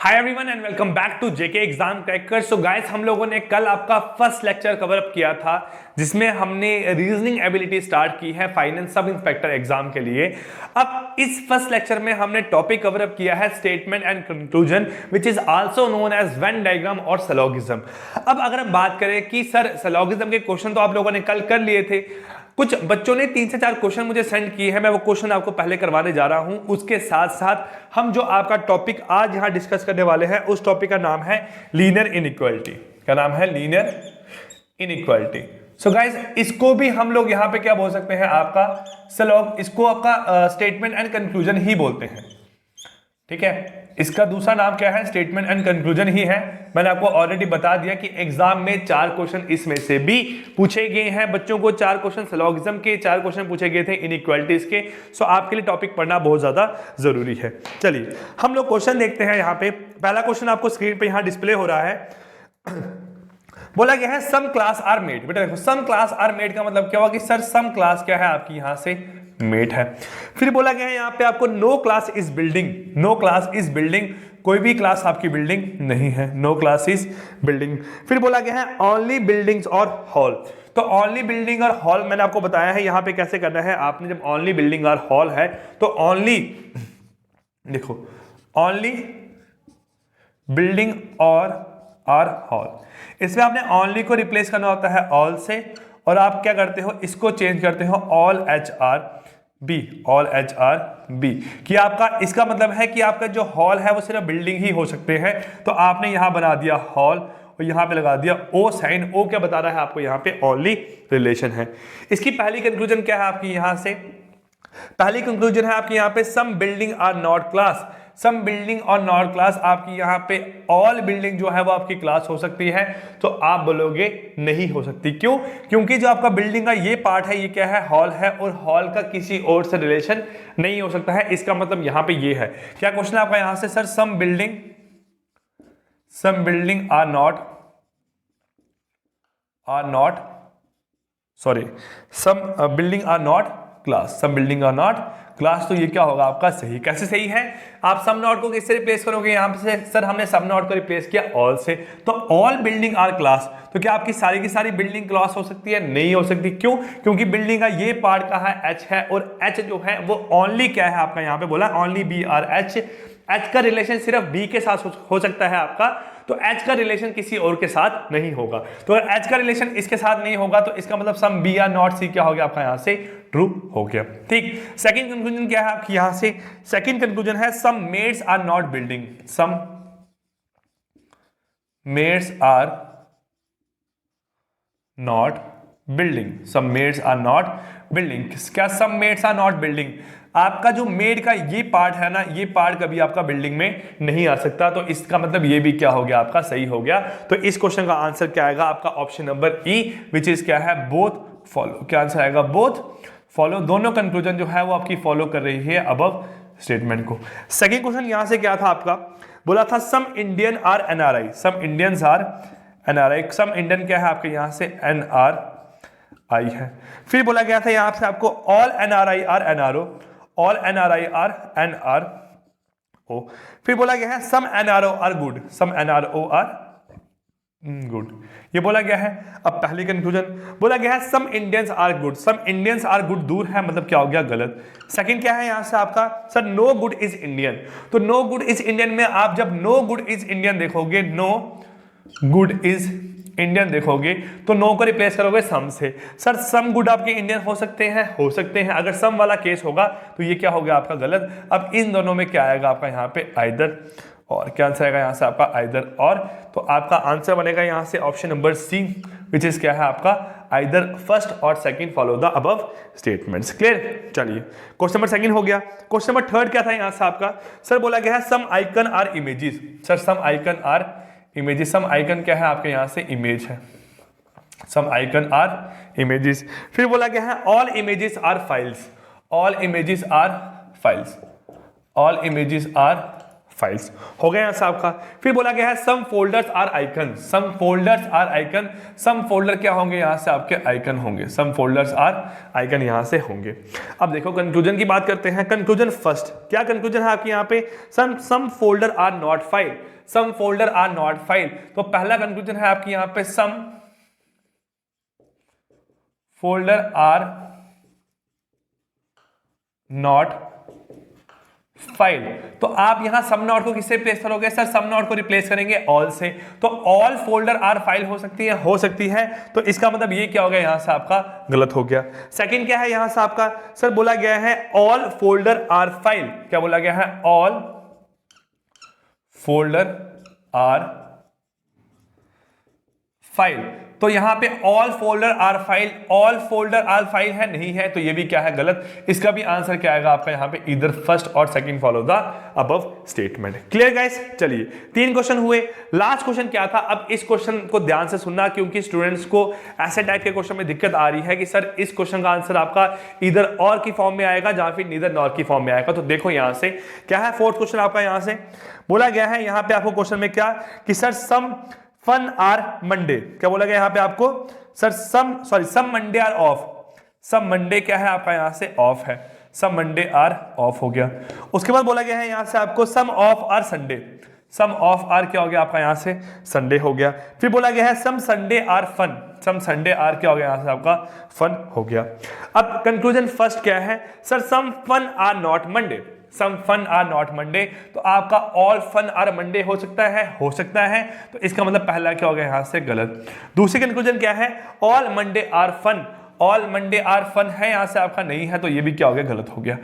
Hi everyone and welcome back to JK exam cracker. So guys, हम लोगों ने कल आपका फर्स्ट लेक्चर कवर अप किया था जिसमें हमने रीजनिंग एबिलिटी स्टार्ट की है फाइनेंस सब इंस्पेक्टर एग्जाम के लिए। अब इस फर्स्ट लेक्चर में हमने टॉपिक कवर अप किया है statement and conclusion which is also known as venn diagram और सैलॉगिज्म। अब अगर हम बात करें कि सर सैलॉगिज्म के क्वेश्चन तो आप लोगों ने कल कर लिए थे, कुछ बच्चों ने 3 से 4 क्वेश्चन मुझे सेंड किए हैं, मैं वो क्वेश्चन आपको पहले करवाने जा रहा हूं। उसके साथ साथ हम जो आपका टॉपिक आज यहां डिस्कस करने वाले हैं उस टॉपिक का नाम है लीनियर इनइक्वालिटी। क्या नाम है? Linear inequality. सो गाइस, इसको भी हम लोग यहां पे क्या बोल सकते हैं? आपका इसको आपका स्टेटमेंट एंड कंक्लूजन ही बोलते हैं। ठीक है, इसका दूसरा नाम क्या है? स्टेटमेंट एंड कंक्लूजन ही है। मैंने आपको ऑलरेडी बता दिया कि एग्जाम में 4 क्वेश्चन इसमें से भी पूछे गए हैं। बच्चों को 4 क्वेश्चन सैलॉगिज्म के, 4 क्वेश्चन पूछे गए थे इनइक्वालिटीज के। सो आपके लिए टॉपिक पढ़ना बहुत ज्यादा जरूरी है। चलिए हम लोग क्वेश्चन देखते हैं। यहाँ पे पहला क्वेश्चन आपको स्क्रीन पे यहाँ डिस्प्ले हो रहा है। बोला गया है सम क्लास आर मेड। बेटा देखो, सम क्लास आर मेड का मतलब क्या हुआ कि सर सम क्लास क्या है आपकी यहां से मेड है। फिर बोला गया है यहाँ पे आपको no class is building. No class is building, कोई भी क्लास आपकी बिल्डिंग नहीं है। No class is building. फिर बोला गया है ओनली बिल्डिंग्स और हॉल। तो ओनली बिल्डिंग और हॉल मैंने आपको बताया है यहाँ पे कैसे करना है। आपने जब ओनली बिल्डिंग और हॉल है तो ओनली देखो, ओनली बिल्डिंग और हॉल, इसमें आपने ओनली को रिप्लेस करना होता है ऑल से, और आप क्या करते हो, इसको चेंज करते हो all H R B, all H R B. कि आपका इसका मतलब है कि आपका जो हॉल है वो सिर्फ बिल्डिंग ही हो सकते हैं। तो आपने यहां बना दिया हॉल और यहां पे लगा दिया ओ साइन। ओ क्या बता रहा है आपको? यहां पे ओनली रिलेशन है। इसकी पहली कंक्लूजन क्या है आपकी यहां से? पहली कंक्लूजन है आपकी यहां पे some building are not class. Some building are not class, आपकी यहां पे ऑल बिल्डिंग जो है वो आपकी क्लास हो सकती है। तो आप बोलोगे नहीं हो सकती। क्यों? क्योंकि जो आपका बिल्डिंग का ये पार्ट है ये क्या है? हॉल है, और हॉल का किसी और से रिलेशन नहीं हो सकता है। इसका मतलब यहां पे ये है। क्या क्वेश्चन है आपका यहां से? Sir some building are not sorry, some building are not class. Some building are not class. तो ये क्या होगा आपका? सही। कैसे सही है? आप सम नॉट को किससे रिप्लेस करोगे? यहां से सर हमने सम नॉट को रिप्लेस किया ऑल से, तो ऑल बिल्डिंग आर क्लास। तो क्या आपकी सारी की सारी बिल्डिंग क्लास हो सकती है? नहीं हो सकती। क्यों? क्योंकि बिल्डिंग का ये पार्ट का है एच है, और एच जो है वो ओनली क्या है आपका? यहां पे बोला only B R H. H का रिलेशन सिर्फ बी के साथ हो सकता है आपका, तो एच का रिलेशन किसी और के साथ नहीं होगा। तो अगर एच का रिलेशन इसके साथ नहीं होगा तो इसका मतलब सम बी आर नॉट सी क्या हो गया आपका? यहां से ट्रू हो गया। ठीक। सेकंड कंक्लूजन क्या है आपकी यहां से? सेकंड कंक्लूजन है some maids are not building. Some maids are not building. Some maids are not building. क्या some maids are not building? आपका जो मेड का ये पार्ट है ना, ये पार्ट कभी आपका बिल्डिंग में नहीं आ सकता। तो इसका मतलब ये भी क्या हो गया आपका? सही हो गया। तो इस क्वेश्चन का आंसर क्या आएगा आपका? Option number E, which is क्या है? Both follow. क्या आंसर आएगा? Both follow. दोनों कंक्लूजन जो है वो आपकी फॉलो कर रही है अबव स्टेटमेंट को। सेकंड क्वेश्चन यहां से क्या था आपका? बोला था some Indian are NRI. Some Indians are NRI. Some Indian क्या है आपके यहां से? एनआरआई है। फिर बोला गया था यहां से आपको all NRI are NRO. All NRI are NRO. फिर बोला गया है some NRO are good. Some NRO are good, ये बोला गया है। अब पहली कंक्लूजन बोला गया है some Indians are good. Some Indians are good दूर है, मतलब क्या हो गया? गलत। सेकंड क्या है यहां से आपका? Sir no good is Indian. तो नो गुड इज इंडियन में आप जब नो गुड इज इंडियन देखोगे, नो गुड इज इंडियन देखोगे तो नो को रिप्लेस करोगे सम से। सर सम गुड आपके इंडियन हो सकते हैं? हो सकते हैं। अगर सम वाला केस होगा तो ये क्या हो गया आपका? गलत। अब इन दोनों में क्या आएगा आपका यहाँ पे? आइदर और। क्या आंसर आएगा यहाँ से आपका? आइदर और। तो आपका आंसर बनेगा यहाँ से option number C, which is क्या है आपका? आइदर फर्स्ट और second follow the above statements. Clear? चलिए, क्वेश्चन नंबर सेकंड हो गया। क्वेश्चन नंबर थर्ड क्या था यहाँ से आपका? सर बोला गया है some icon are images. Sir some icon are images. Some icon क्या है आपके यहाँ से? इमेज है। Some icon are images. फिर बोला गया है all images are files. All images are files. All images are files. हो गया यहाँ से आपका। फिर बोला गया है some folders are icon, some folders are icon, some folder क्या होंगे यहाँ से आपके आइकन होंगे, सम फोल्डर्स आर आइकन यहाँ से होंगे। अब देखो कंक्लूजन की बात करते हैं। कंक्लूजन फर्स्ट, क्या कंक्लूजन है आपके यहाँ पे, some folder are not file, some folder are not file. तो पहला कंक्लूजन है आपके यहाँ पे some folder are not file. तो आप यहां सम नॉट को किससे रिप्लेस करोगे सर, सम नॉट को रिप्लेस करेंगे ऑल से। तो ऑल फोल्डर आर फाइल हो सकती है। तो इसका मतलब ये क्या हो गया, यहां से आपका गलत हो गया। सेकंड क्या है यहां से आपका, सर बोला गया है ऑल फोल्डर आर फाइल, क्या बोला गया है, ऑल फोल्डर आर फाइल। तो यहां पे all folder are file, all folder are file है नहीं है, तो ये भी क्या है गलत। इसका भी आंसर क्या आएगा आपका यहां पे, इधर फर्स्ट और second follow the above statement. Clear guys. चलिए 3 क्वेश्चन हुए। लास्ट क्वेश्चन क्या था, अब इस क्वेश्चन को ध्यान से सुनना, क्योंकि स्टूडेंट्स को ऐसे टाइप के क्वेश्चन में दिक्कत आ रही है कि सर इस क्वेश्चन का आंसर आपका इधर और की फॉर्म में आएगा या फिर नीदर नॉर की फॉर्म में आएगा। तो देखो यहां से क्या है, फोर्थ क्वेश्चन आपका यहां से बोला गया है, यहां पे आपको क्वेश्चन में क्या कि sir some fun are Monday, क्या बोला गया यहां पे आपको, sir some Monday are off, some Monday क्या है आपका यहां से ऑफ है, सम मंडे आर ऑफ हो गया। उसके बाद बोला गया है यहां से आपको some of are Sunday, some of are क्या हो गया आपका यहां से संडे हो गया। फिर बोला गया है some Sunday are fun, some Sunday are क्या हो गया यहां से आपका फन हो गया। अब कंक्लूजन फर्स्ट क्या है, sir some fun are not Monday, some fun are not Monday. तो आपका ऑल फन आर मंडे हो सकता है। तो इसका मतलब पहला क्या हो गया यहां से गलत। दूसरी कंक्लूजन क्या है, all Monday are fun, all Monday are fun है यहां से आपका नहीं है, तो ये भी क्या हो गया गलत हो गया।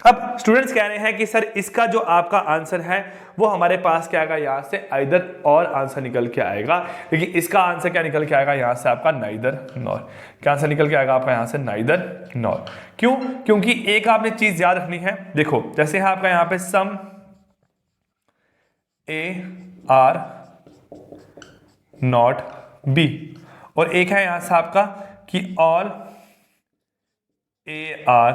अब स्टूडेंट्स कह रहे हैं कि सर इसका जो आपका आंसर है वो हमारे पास क्या आएगा, यहां से आइदर और आंसर निकल के आएगा, लेकिन इसका आंसर क्या निकल के आएगा यहां से आपका नाइदर नॉर। क्या आंसर निकल के आएगा आपका यहां से नाइदर नॉर। क्यों, क्योंकि एक आपने चीज याद रखनी है, देखो जैसे है आपका यहां पे some A are not B, और एक है यहां से आपका कि all A are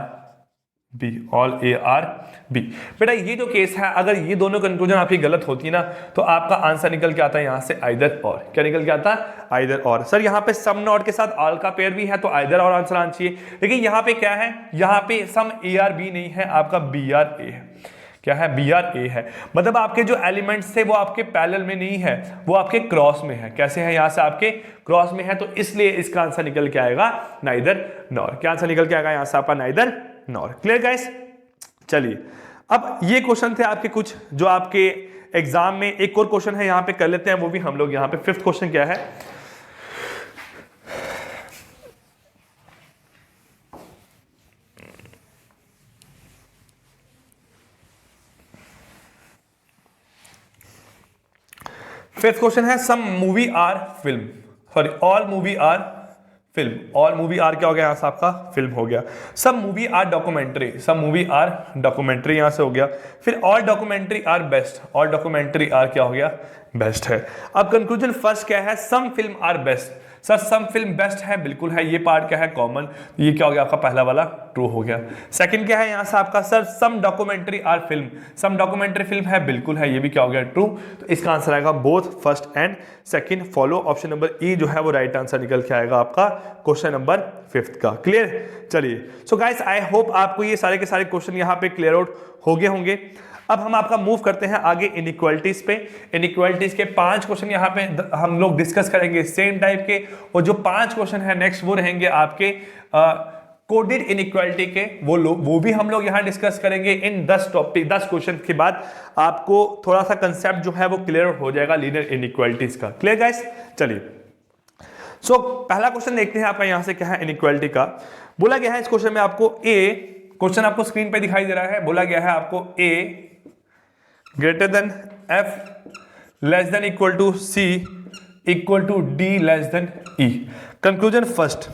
B, all A are B. बेटा ये जो केस है, अगर ये दोनों कंक्लूजन आपकी गलत होती है ना, तो आपका आंसर निकल के आता है यहां से आइदर और। क्या निकल के आता है, आइदर और। सर यहाँ पे सम नॉट के साथ ऑल का पेयर भी है, तो आइदर और आंसर आना चाहिए। लेकिन यहाँ पे क्या है, यहाँ पे सम ए आर बी नहीं है, आपका बी आर ए है। क्या है, बी आर ए है। मतलब आपके जो एलिमेंट्स थे वो आपके पैरेलल में नहीं है, वो आपके क्रॉस में है। कैसे है, यहां से आपके क्रॉस में है, तो इसलिए इसका आंसर निकल के आएगा नाइदर नॉर। क्या आंसर निकल के आएगा यहां से आपका नाइदर नॉर। Clear guys. चलिए अब ये क्वेश्चन थे आपके कुछ जो आपके एग्जाम में, एक और क्वेश्चन है यहां पे कर लेते हैं, वो भी हम लोग यहां पे। फिफ्थ क्वेश्चन क्या है, फिफ्थ क्वेश्चन है some movie are film, sorry all movie are film, all movie are क्या हो गया यहां से आपका फिल्म हो गया। Some movie are documentary, some movie are documentary यहां से हो गया। फिर all documentary are best, all documentary are क्या हो गया बेस्ट है। अब कंक्लूजन फर्स्ट क्या है, some film are best, sir some film best है, बिल्कुल है, ये पार्ट क्या है कॉमन, ये क्या हो गया आपका पहला वाला ट्रू हो गया। सेकंड क्या है यहां से आपका, sir some documentary are film, some documentary film है, बिल्कुल है, ये भी क्या हो गया ट्रू। तो इसका आंसर आएगा both first and second follow, option number ई जो है वो राइट आंसर निकल के आएगा आपका क्वेश्चन नंबर फिफ्थ का। क्लियर। चलिए सो गाइस आई होप आपको ये सारे के सारे क्वेश्चन यहाँ पे क्लियर आउट हो गए होंगे। अब हम आपका मूव करते हैं आगे इनइक्वालिटीज पे। इनइक्वालिटीज के 5 क्वेश्चन यहाँ पे हम लोग डिस्कस करेंगे सेम टाइप के, और जो 5 क्वेश्चन है नेक्स्ट वो रहेंगे आपके कोडेड इनइक्वालिटी के, वो भी हम लोग यहाँ डिस्कस करेंगे। इन 10 टॉपिक 10 क्वेश्चन के बाद आपको थोड़ा सा कंसेप्ट जो है वो क्लियर हो जाएगा लीनियर इनइक्वालिटीज का। Clear guys. चलिए सो पहला क्वेश्चन देखते हैं आपका यहाँ से क्या है इनइक्वालिटी का। बोला गया है इस क्वेश्चन में आपको क्वेश्चन आपको स्क्रीन पे दिखाई दे रहा है, बोला गया है आपको A greater than F less than equal to C equal to D less than E. Conclusion first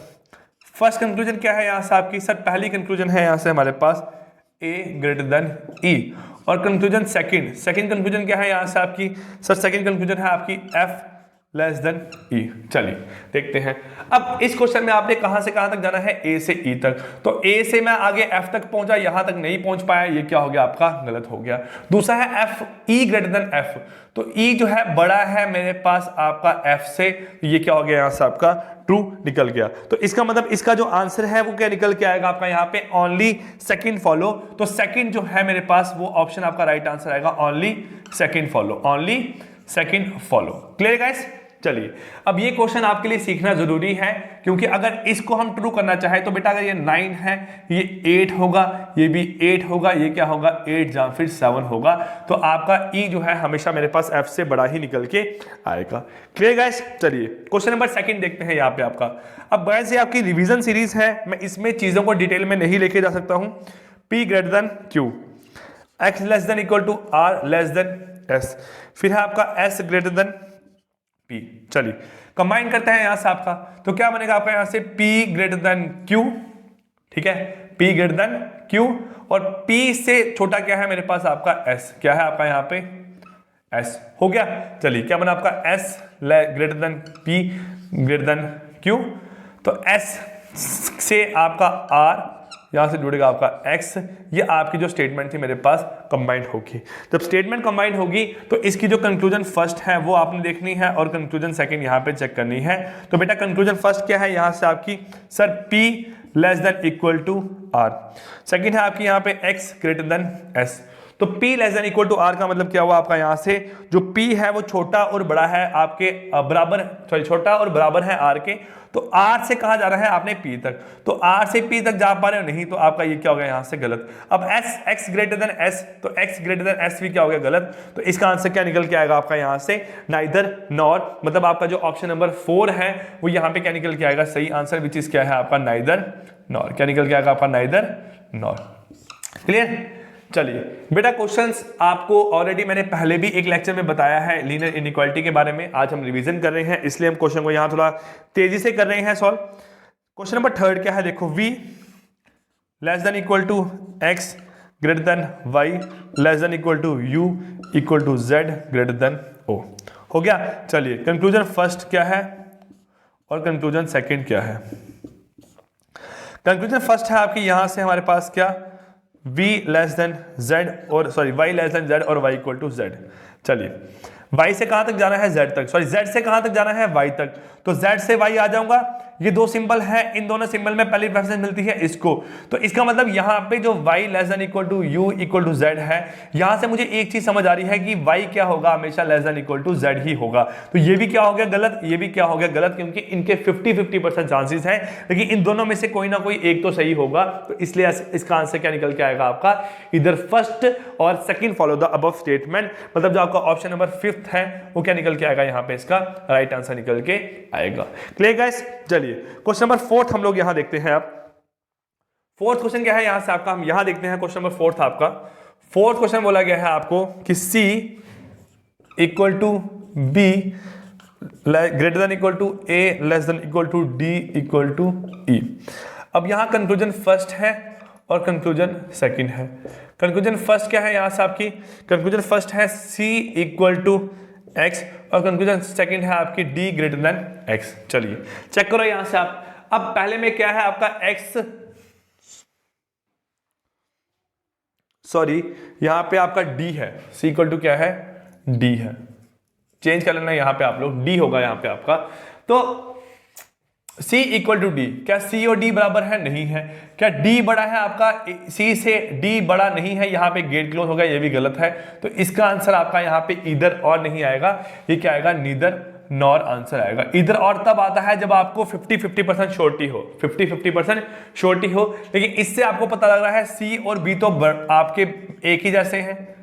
conclusion क्या है यहां से आपकी, सर पहली कंक्लूजन है यहां से हमारे पास ए ग्रेटर देन ई। और कंक्लूजन सेकंड कंक्लूजन क्या है यहां से आपकी, सर सेकंड कंक्लूजन है आपकी एफ लेस देन ई। चलिए देखते हैं। अब इस क्वेश्चन में आपने कहां से कहां तक जाना है, ए से ई तक। तो ए से मैं आगे एफ तक पहुंचा, यहां तक नहीं पहुंच पाया, ये क्या हो गया आपका, गलत हो गया। दूसरा है एफ, ई ग्रेटर देन एफ, तो ई जो है बड़ा है मेरे पास आपका एफ से, ये क्या हो गया यहां से आपका ट्रू निकल गया। तो इसका मतलब इसका जो आंसर है वो क्या निकल के आएगा आपका यहाँ पे, ओनली सेकंड फॉलो। तो सेकंड जो है मेरे पास वो ऑप्शन आपका राइट आंसर आएगा, only second follow, only second follow. Clear guys? चलिए अब ये क्वेश्चन आपके लिए सीखना जरूरी है, क्योंकि अगर इसको हम ट्रू करना चाहें तो बेटा अगर ये 9 है, ये 8 होगा, ये भी 8 होगा, ये क्या होगा 8 या फिर 7 होगा। तो आपका ई जो है हमेशा मेरे पास एफ से बड़ा ही निकल के आएगा। Clear guys? चलिए क्वेश्चन नंबर सेकंड देखते हैं यहाँ पे आपका। अब गाइस ये आपकी रिवीजन सीरीज है, मैं इसमें चीजों को डिटेल में नहीं लेके जा सकता हूं। P greater than Q, X less than equal to R less than S, फिर है आपका एस ग्रेटर देन P। चलिए कंबाइन करते हैं यहां से आपका, तो क्या बनेगा आपका यहां से P ग्रेटर देन Q, ठीक है, P ग्रेटर देन Q, और P से छोटा क्या है मेरे पास आपका S, क्या है आपका यहां पे S हो गया। चलिए क्या बना आपका S greater than P greater than Q, तो S से आपका R, यहां से जुड़ेगा आपका x, ये आपकी जो स्टेटमेंट थी मेरे पास कंबाइंड होगी। जब स्टेटमेंट कंबाइंड होगी तो इसकी जो कंक्लूजन फर्स्ट है वो आपने देखनी है और कंक्लूजन सेकंड यहां पे चेक करनी है। तो बेटा कंक्लूजन फर्स्ट क्या है यहां से आपकी, sir p less than equal to r, second है आपकी यहां पे x ग्रेटर देन s। तो p less than equal to r का मतलब क्या हुआ आपका, यहां से जो p है वो छोटा और बड़ा है आपके बराबर, सॉरी छोटा और बराबर है r के। तो r से कहा जा रहा है आपने p तक, तो r से p तक जा पा रहे हो नहीं, तो आपका ये क्या हो गया यहां से गलत। अब x ग्रेटर देन s, तो x ग्रेटर देन s भी क्या हो गया गलत। तो इसका आंसर क्या निकल के आएगा आपका यहां से, नाइदर नॉर, मतलब आपका जो ऑप्शन नंबर 4 है वो यहां पे क्या निकल के आएगा सही आंसर, विच इज क्या है आपका नाइदर नॉर, क्या निकल के आएगा आपका नाइदर नॉर। क्लियर? चलिए बेटा क्वेश्चंस आपको ऑलरेडी मैंने पहले भी एक लेक्चर में बताया है लीनियर इनइक्वालिटी के बारे में, आज हम रिवीजन कर रहे हैं इसलिए हम क्वेश्चन को यहां थोड़ा तेजी से कर रहे हैं सॉल्व। क्वेश्चन नंबर 3 क्या है, देखो v less than equal to x greater than y less than equal to u equal to z greater than o, हो गया। चलिए कंक्लूजन फर्स्ट क्या है और कंक्लूजन सेकंड क्या है। कंक्लूजन फर्स्ट है आपकी यहां से हमारे पास क्या, v लेस देन z, और sorry y less then z और y इक्वल टू z। चलिए y से कहां तक जाना है z तक, सॉरी z से कहां तक जाना है y तक, तो z से y आ जाऊंगा। ये दो सिंबल है, इन दोनों सिंबल में पहली प्रेफरेंस मिलती है इसको, तो इसका मतलब यहां पे जो y less than equal to u equal to z है, यहां से मुझे एक चीज समझ आ रही है कि y क्या होगा, हमेशा less than equal to z ही होगा। तो ये भी क्या हो गया गलत, ये भी क्या हो गया गलत, क्योंकि इनके 50-50% चांसेस हैं, लेकिन इन दोनों में से कोई ना कोई एक तो सही होगा। तो इसलिए इसका आंसर क्या निकल के आएगा आपका, इधर फर्स्ट और second follow the above statement, मतलब जो आपका ऑप्शन नंबर 5 है वो क्या निकल के आएगा यहाँ पे, इसका राइट आंसर निकल के आएगा। Clear guys? चलिए क्वेश्चन नंबर 4 हम लोग यहां देखते हैं। अब फोर्थ क्वेश्चन क्या है यहां से आपका, हम यहां देखते हैं क्वेश्चन नंबर 4 आपका। फोर्थ क्वेश्चन बोला गया है आपको कि c equal to b greater than equal to a less than equal to d equal to e। अब यहां कंक्लूजन फर्स्ट है और कंक्लूजन सेकंड है। कंक्लूजन फर्स्ट क्या है यहां से आपकी, कंक्लूजन फर्स्ट है c इक्वल टू x और कंक्लूजन सेकंड है आपकी d ग्रेटर देन x। चलिए चेक करो यहां से आप। अब पहले में क्या है आपका x, सॉरी यहां पे आपका d है, c इक्वल टू क्या है d है, चेंज कर लेना यहां पे आप लोग, d होगा यहां पे आपका। तो c इक्वल टू डी, क्या c और d बराबर है, नहीं है। क्या d बड़ा है आपका, c से d बड़ा नहीं है, यहाँ पे गेट क्लोज हो गया, ये भी गलत है। तो इसका आंसर आपका यहाँ पे इधर और नहीं आएगा, ये क्या आएगा, नीदर नॉर आंसर आएगा। इधर और तब आता है जब आपको 50-50% श्योरिटी हो, 50-50% श्योरिटी हो, लेकिन इससे आपको पता लग रहा है c और b तो आपके एक ही जैसे हैं,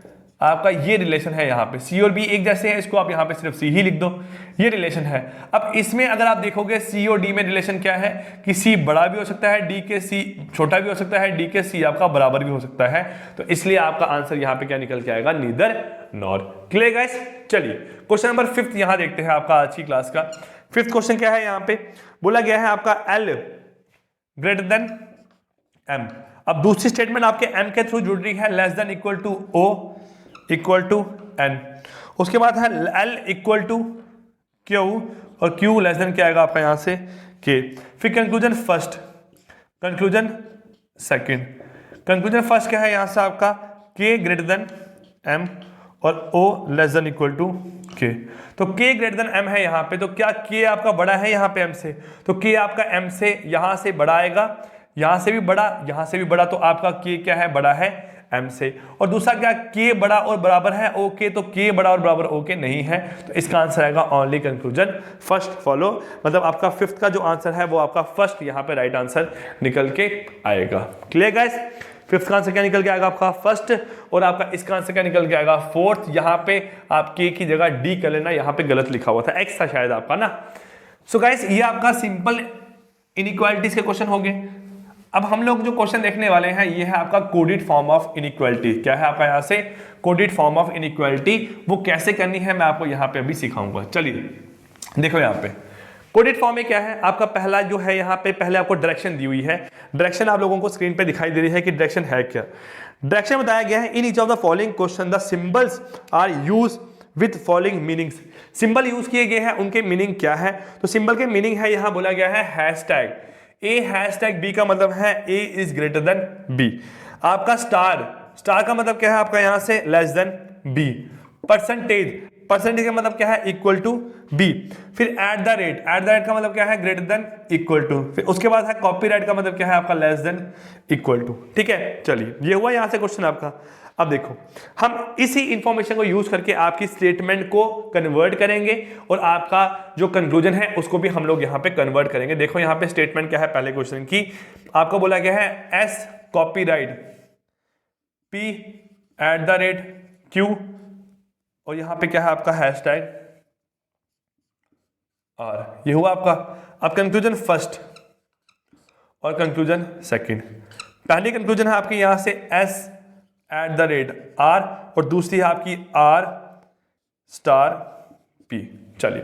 आपका ये रिलेशन है यहाँ पे, c और b एक जैसे हैं, इसको आप यहाँ पे सिर्फ c ही लिख दो, ये रिलेशन है। अब इसमें अगर आप देखोगे c और d में रिलेशन क्या है कि c बड़ा भी हो सकता है, d के c छोटा भी हो सकता है, d के c आपका बराबर भी हो सकता है। तो इसलिए आपका आंसर यहाँ पे क्या निकल के आएगा, नीदर नॉर। Clear guys? चलिए क्वेश्चन नंबर 5 यहाँ देखते हैं आपका आज की क्लास का। 5th क्वेश्चन क्या है, यहाँ पे बोला गया है आपका l ग्रेटर देन m। अब दूसरी स्टेटमेंट आपके m के थ्रू जुड़ रही है, less than equal to o equal to n। उसके बाद है l इक्वल टू क्यू और क्यू लेस देन क्या आएगा आपका यहाँ से के। फिर conclusion first, conclusion second. Conclusion first क्या है यहाँ से आपका के ग्रेटर देन एम और ओ लेस देन इक्वल टू के। तो के ग्रेटर देन एम है यहाँ पे, तो क्या के आपका बड़ा है यहाँ पे एम से, तो के आपका एम से यहाँ से बड़ा आएगा, यहाँ से भी बड़ा, यहाँ से भी बड़ा, तो आपका के क्या है बड़ा है एम से। और दूसरा क्या के बड़ा और बराबर है ओ के, तो के बड़ा और बराबर ओ के नहीं है, तो इसका आंसर आएगा ओनली कंक्लूजन फर्स्ट फॉलो। मतलब आपका फिफ्थ का जो आंसर है वो आपका फर्स्ट यहाँ पे राइट आंसर निकल के आएगा। Clear guys? फिफ्थ का आंसर क्या निकल के आएगा आपका फर्स्ट, और आपका इसका आंसर क्या निकल के आएगा फोर्थ। यहाँ पे आप के की जगह डी कर लेना, यहाँ पे गलत लिखा हुआ था, एक्स था शायद आपका ना। सो गाइस ये आपका सिंपल इनइक्वालिटीज के क्वेश्चन हो गए। अब हम लोग जो क्वेश्चन देखने वाले हैं ये है आपका कोडेड फॉर्म ऑफ इनइक्वालिटी। क्या है आपका यहाँ से कोडेड फॉर्म ऑफ इनइक्वालिटी, वो कैसे करनी है मैं आपको यहाँ पे अभी सिखाऊंगा। चलिए देखो यहाँ पे कोडेड फॉर्म में क्या है आपका पहला जो है यहाँ पे पहले आपको डायरेक्शन दी हुई है। डायरेक्शन आप लोगों को स्क्रीन पे दिखाई दे रही है कि डायरेक्शन है क्या। डायरेक्शन बताया गया है in each of the following question the symbols are use with following meanings. Symbol use किए गए हैं, उनके मीनिंग क्या है, तो सिंबल के मीनिंग है यहाँ बोला गया है हैशटैग ए हैशटैग बी का मतलब है A is greater than B. आपका स्टार, स्टार का मतलब क्या है आपका यहाँ से less than B. Percentage, percentage का मतलब क्या है इक्वल टू बी। फिर at the rate, at the rate का मतलब क्या है ग्रेटर देन इक्वल टू। फिर उसके बाद है कॉपीराइट का मतलब क्या है आपका लेस देन इक्वल टू। ठीक है, चलिए ये हुआ यहाँ से क्वेश्चन आपका। अब देखो हम इसी इंफॉर्मेशन को यूज करके आपकी स्टेटमेंट को कन्वर्ट करेंगे और आपका जो कंक्लूजन है उसको भी हम लोग यहाँ पे कन्वर्ट करेंगे। देखो यहाँ पे स्टेटमेंट क्या है पहले क्वेश्चन की, आपको बोला गया है S copyright, P at the rate Q, और यहाँ पे क्या है आपका हैशटैग आर। ये हुआ आपका। अब कंक्लूजन फर्स्ट और कंक्लूजन सेकंड। पहली कंक्लूजन है आपकी यहाँ से S at the rate R और दूसरी है आपकी आर स्टार पी। चलिए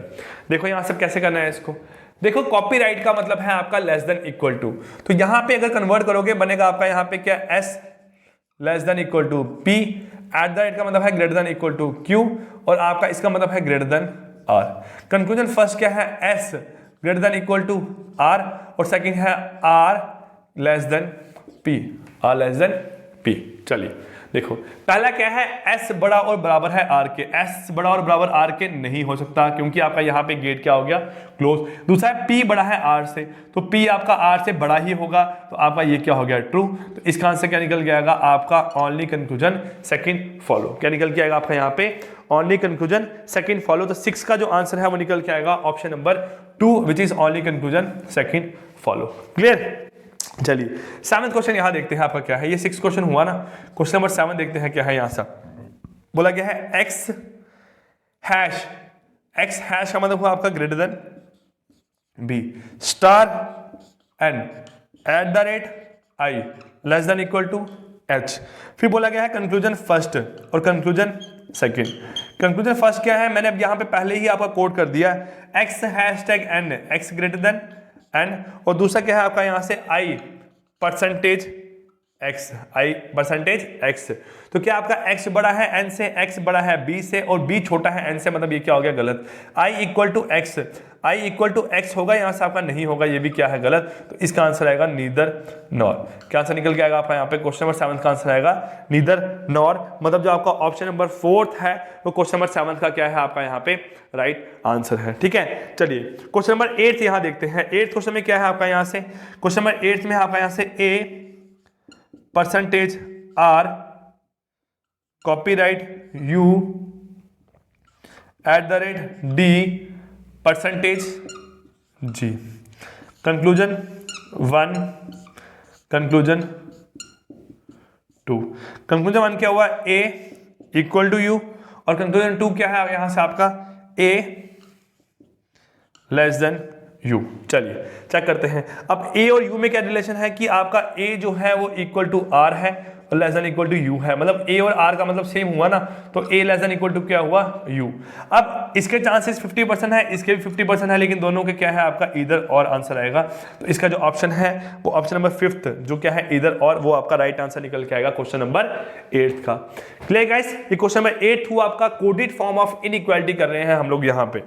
देखो यहां से कैसे करना है इसको। देखो कॉपीराइट का मतलब है आपका लेस देन इक्वल टू, तो यहां पे अगर कन्वर्ट करोगे बनेगा आपका यहाँ पे क्या S less than equal to P, at the rate का मतलब है greater than equal to Q, और आपका इसका मतलब है greater than R. Conclusion first क्या है S greater than equal to R और सेकंड है R less than P, R less than P. चलिए देखो पहला क्या है एस बड़ा और बराबर है आर के। एस बड़ा और बराबर आर के नहीं हो सकता क्योंकि आपका यहाँ पे गेट क्या हो गया क्लोज। दूसरा है पी बड़ा है आर से, तो पी आपका आर से बड़ा ही होगा, तो आपका ये क्या हो गया ट्रू। तो इसका आंसर क्या निकल के आएगा आपका ओनली कंक्लूजन सेकंड फॉलो। क्या निकल के आएगा आपका यहाँ पे ओनली कंक्लूजन सेकंड फॉलो। तो 6 का जो आंसर है वो निकल के आएगा option number 2 which is only conclusion second follow. Clear? चलिए 7th क्वेश्चन यहां देखते हैं आपका क्या है। ये 6 क्वेश्चन हुआ ना, क्वेश्चन नंबर 7 देखते हैं क्या है। यहां से बोला गया है एक्स हैश, एक्स हैश का मतलब हुआ आपका greater than B, star N at the rate I less than equal to H. फिर बोला गया है कंक्लूजन फर्स्ट और कंक्लूजन सेकंड। कंक्लूजन फर्स्ट क्या है, मैंने अब यहां पे पहले ही आपका कोड कर दिया, X hashtag N, X greater than N, और दूसरा क्या है आपका यहां से I percentage X, I percentage X. तो क्या आपका एक्स बड़ा है एन से, एक्स बड़ा है बी से, और बी छोटा है एन से, मतलब ये क्या हो गया गलत। I equal to X, I equal to X होगा यहां से आपका नहीं होगा, ये भी क्या है गलत। तो इसका आंसर आएगा नीदर नॉर। क्या आंसर निकल के आएगा आपका यहाँ पे क्वेश्चन नंबर 7 का आंसर आएगा नीदर नॉर। मतलब जो आपका ऑप्शन नंबर 4 है वो क्वेश्चन नंबर 7 का क्या है आपका यहाँ पे राइट आंसर है। ठीक है, चलिए क्वेश्चन नंबर 8 यहां देखते हैं। 8th क्वेश्चन में क्या है आपका यहाँ से, क्वेश्चन नंबर 8 में आपका यहाँ से A percentage R copyright U at the rate D percentage G. Conclusion 1, conclusion 2। Conclusion 1 क्या हुआ ए इक्वल टू यू, और कंक्लूजन 2 क्या है यहां से आपका ए लेस देन यू। चलिए चेक करते हैं अब ए और यू में क्या रिलेशन है कि आपका ए जो है वो इक्वल टू आर है less than equal to U है, मतलब ए और आर का मतलब सेम हुआ ना, तो ए लेस देन इक्वल टू क्या हुआ यू। अब इसके चांसेस 50% है, इसके भी 50% है, लेकिन दोनों के क्या है आपका इधर और आंसर आएगा। तो इसका जो ऑप्शन है वो ऑप्शन नंबर 5 जो क्या है इधर और, वो आपका राइट आंसर निकल के आएगा क्वेश्चन नंबर 8 का। क्लियर गाइस, ये क्वेश्चन नंबर 8 हुआ आपका कोडेड फॉर्म ऑफ इनइक्वालिटी कर रहे हैं हम लोग यहाँ पे।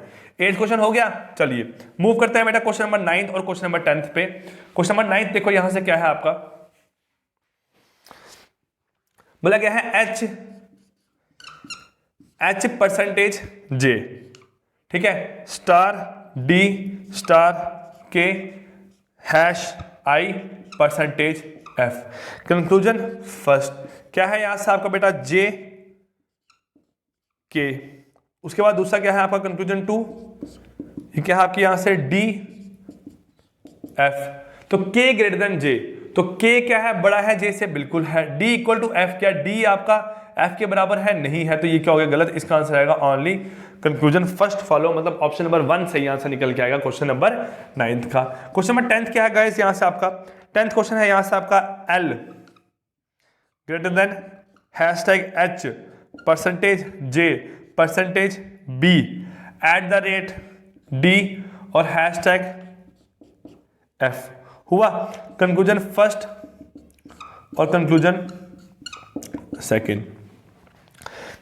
8 क्वेश्चन हो गया। चलिए मूव करते हैं बेटा क्वेश्चन नंबर 9 और क्वेश्चन नंबर 10 पे। क्वेश्चन नंबर 9 देखो यहां से क्या है आपका, बोला गया है एच परसेंटेज जे, ठीक है, स्टार डी स्टार के हैश आई परसेंटेज एफ। कंक्लूजन फर्स्ट क्या है यहां से आपका बेटा जे के, उसके बाद दूसरा क्या है आपका कंक्लूजन 2, ये क्या है आपकी यहां से डी एफ। तो k ग्रेटर देन j, तो k क्या है बड़ा है j से, बिल्कुल है। d इक्वल टू f, क्या d आपका f के बराबर है, नहीं है, तो ये क्या हो गया गलत, इसका आंसर आएगा ओनली कंक्लूजन फर्स्ट फॉलो, मतलब ऑप्शन नंबर 1 सही आंसर निकल के आएगा क्वेश्चन नंबर 9 का। क्वेश्चन नंबर 10 क्या है गाइस, यहां से आपका 10th क्वेश्चन है यहां से आपका l greater than hashtag h percentage j percentage b eight the rate d और हैशटैग f हुआ। कंक्लूजन फर्स्ट और कंक्लूजन सेकंड।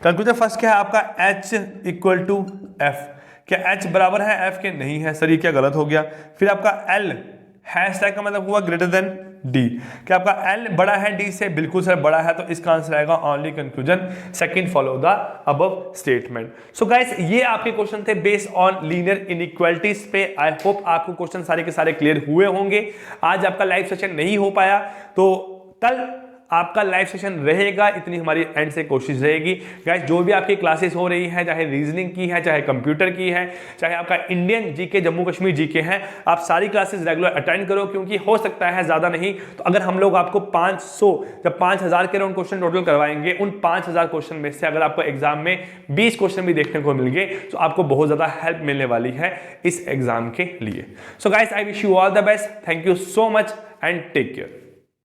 कंक्लूजन फर्स्ट क्या है आपका h इक्वल टू f, क्या h बराबर है f के, नहीं है सर, ये क्या गलत हो गया। फिर आपका l हैशटैग का मतलब हुआ ग्रेटर देन d, क्या आपका l बड़ा है d से, बिल्कुल सर बड़ा है, तो इसका आंसर आएगा only conclusion second follow the above statement. So guys ये आपके क्वेश्चन थे बेस्ड ऑन लीनियर इनइक्वालिटीज पे। आई होप आपको क्वेश्चन सारे के सारे क्लियर हुए होंगे। आज आपका लाइव सेशन नहीं हो पाया, तो कल आपका लाइव सेशन रहेगा, इतनी हमारी एंड से कोशिश रहेगी। गाइस जो भी आपकी क्लासेस हो रही है, चाहे रीजनिंग की है, चाहे कंप्यूटर की है, चाहे आपका Indian GK Jammu Kashmir GK है, आप सारी क्लासेस रेगुलर अटेंड करो, क्योंकि हो सकता है ज़्यादा नहीं तो अगर हम लोग आपको 500 जब 5000 के राउंड क्वेश्चन टोटल करवाएंगे, उन 5000 क्वेश्चन में से अगर आपको एग्जाम में 20 क्वेश्चन भी देखने को मिल गए तो आपको बहुत ज़्यादा हेल्प मिलने वाली है इस एग्जाम के लिए। So guys I wish you all the best, thank you so much and take care.